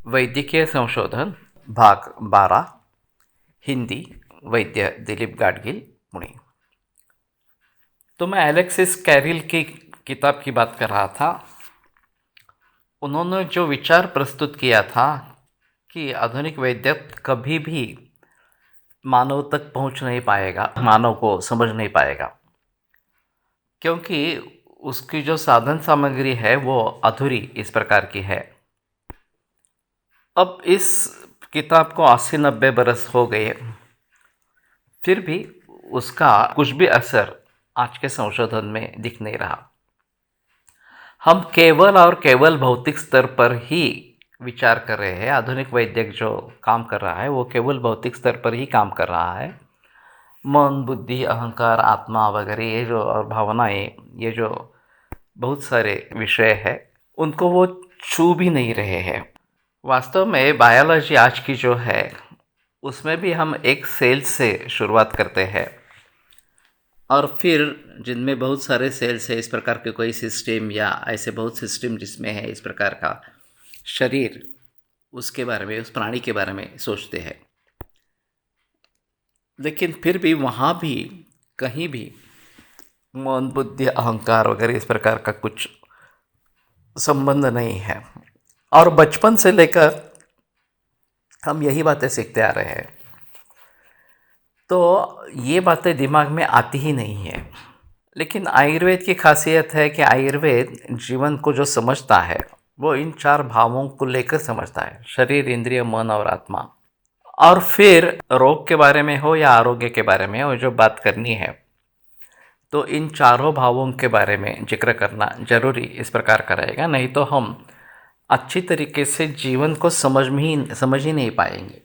वैद्यकीय संशोधन भाग 12 हिंदी वैद्य दिलीप गाडगिल पुणे। तो मैं एलेक्सिस कैरिल की किताब की बात कर रहा था। उन्होंने जो विचार प्रस्तुत किया था कि आधुनिक वैद्य कभी भी मानव तक पहुंच नहीं पाएगा, मानव को समझ नहीं पाएगा, क्योंकि उसकी जो साधन सामग्री है वो अधूरी इस प्रकार की है। अब इस किताब को 80-90 बरस हो गए, फिर भी उसका कुछ भी असर आज के संशोधन में दिख नहीं रहा। हम केवल और केवल भौतिक स्तर पर ही विचार कर रहे हैं। आधुनिक वैद्यक जो काम कर रहा है वो केवल भौतिक स्तर पर ही काम कर रहा है। मन, बुद्धि, अहंकार, आत्मा वगैरह ये जो और भावनाएं, ये जो बहुत सारे विषय हैं, उनको वो छू भी नहीं रहे हैं। वास्तव में बायोलॉजी आज की जो है उसमें भी हम एक सेल से शुरुआत करते हैं और फिर जिनमें बहुत सारे सेल्स है, इस प्रकार के कोई सिस्टम या ऐसे बहुत सिस्टम जिसमें है इस प्रकार का शरीर, उसके बारे में, उस प्राणी के बारे में सोचते हैं। लेकिन फिर भी वहाँ भी कहीं भी मन, बुद्धि, अहंकार वगैरह इस प्रकार का कुछ संबंध नहीं है। और बचपन से लेकर हम यही बातें सीखते आ रहे हैं, तो ये बातें दिमाग में आती ही नहीं है। लेकिन आयुर्वेद की खासियत है कि आयुर्वेद जीवन को जो समझता है वो इन 4 भावों को लेकर समझता है: शरीर, इंद्रिय, मन और आत्मा। और फिर रोग के बारे में हो या आरोग्य के बारे में हो, जो बात करनी है तो इन चारों भावों के बारे में जिक्र करना जरूरी इस प्रकार का रहेगा, नहीं तो हम अच्छी तरीके से जीवन को समझ ही नहीं पाएंगे।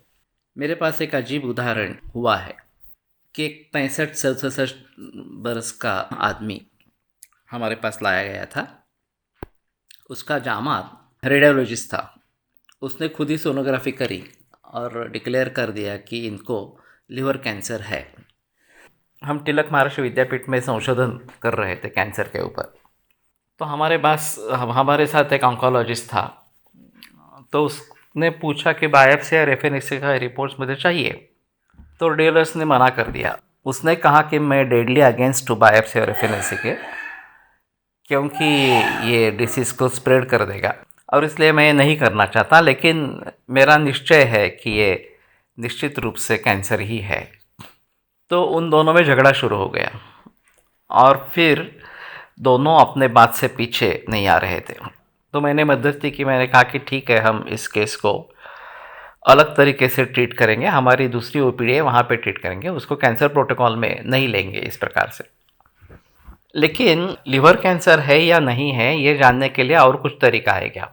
मेरे पास एक अजीब उदाहरण हुआ है कि एक 65-67 बरस का आदमी हमारे पास लाया गया था। उसका जामाद रेडियोलॉजिस्ट था। उसने खुद ही सोनोग्राफी करी और डिक्लेयर कर दिया कि इनको लिवर कैंसर है। हम तिलक महाराष्ट्र विद्यापीठ में संशोधन कर रहे थे कैंसर के ऊपर। तो हमारे साथ एक ऑन्कोलॉजिस्ट था। तो उसने पूछा कि बायोप्सी या रेफरेंस का रिपोर्ट्स मुझे चाहिए। तो रेडियोलॉजिस्ट ने मना कर दिया। उसने कहा कि मैं डेडली अगेंस्ट टू बायोप्सी और रेफरेंस के, क्योंकि ये डिसीज़ को स्प्रेड कर देगा और इसलिए मैं नहीं करना चाहता, लेकिन मेरा निश्चय है कि ये निश्चित रूप से कैंसर ही है। तो उन दोनों में झगड़ा शुरू हो गया और फिर दोनों अपने बात से पीछे नहीं आ रहे थे। तो मैंने मध्यस्थी की। मैंने कहा कि ठीक है, हम इस केस को अलग तरीके से ट्रीट करेंगे, हमारी दूसरी ओपीडी है वहाँ पे ट्रीट करेंगे, उसको कैंसर प्रोटोकॉल में नहीं लेंगे इस प्रकार से। लेकिन लिवर कैंसर है या नहीं है ये जानने के लिए और कुछ तरीका है क्या?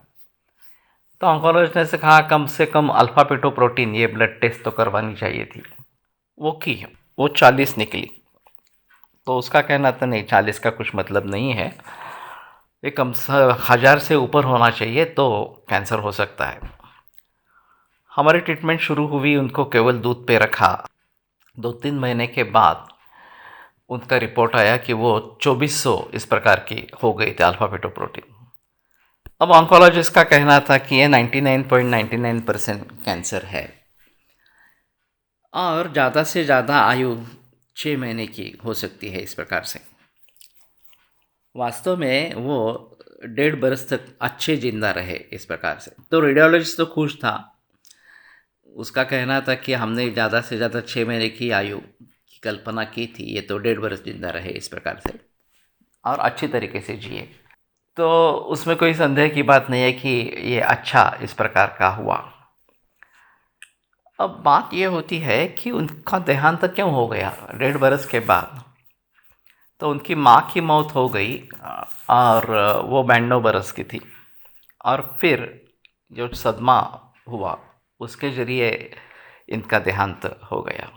तो ऑन्कोलॉजिस्ट ने से कहा कम से कम अल्फा पिटोप्रोटीन ये ब्लड टेस्ट तो करवानी चाहिए थी। वो की, वो 40 निकली। तो उसका कहना था नहीं, 40 का कुछ मतलब नहीं है, ये कम से 1000 से ऊपर होना चाहिए तो कैंसर हो सकता है। हमारी ट्रीटमेंट शुरू हुई, उनको केवल दूध पे रखा। 2-3 महीने के बाद उनका रिपोर्ट आया कि वो 2400 इस प्रकार की हो गई थी अल्फा पिटोप्रोटीन। अब ऑन्कोलॉजिस्ट का कहना था कि ये 99.99% कैंसर है और ज़्यादा से ज़्यादा आयु 6 महीने की हो सकती है इस प्रकार से। वास्तव में वो 1.5 बरस तक अच्छे जिंदा रहे इस प्रकार से। तो रेडियोलॉजिस्ट तो खुश था। उसका कहना था कि हमने ज़्यादा से ज़्यादा 6 महीने की आयु की कल्पना की थी, ये तो 1.5 बरस जिंदा रहे इस प्रकार से और अच्छी तरीके से जिए। तो उसमें कोई संदेह की बात नहीं है कि ये अच्छा इस प्रकार का हुआ। अब बात ये होती है कि उनका देहांत क्यों हो गया 1.5 बरस के बाद? तो उनकी माँ की मौत हो गई और वो 92 बरस की थी। और फिर जो सदमा हुआ उसके ज़रिए इनका देहांत हो गया।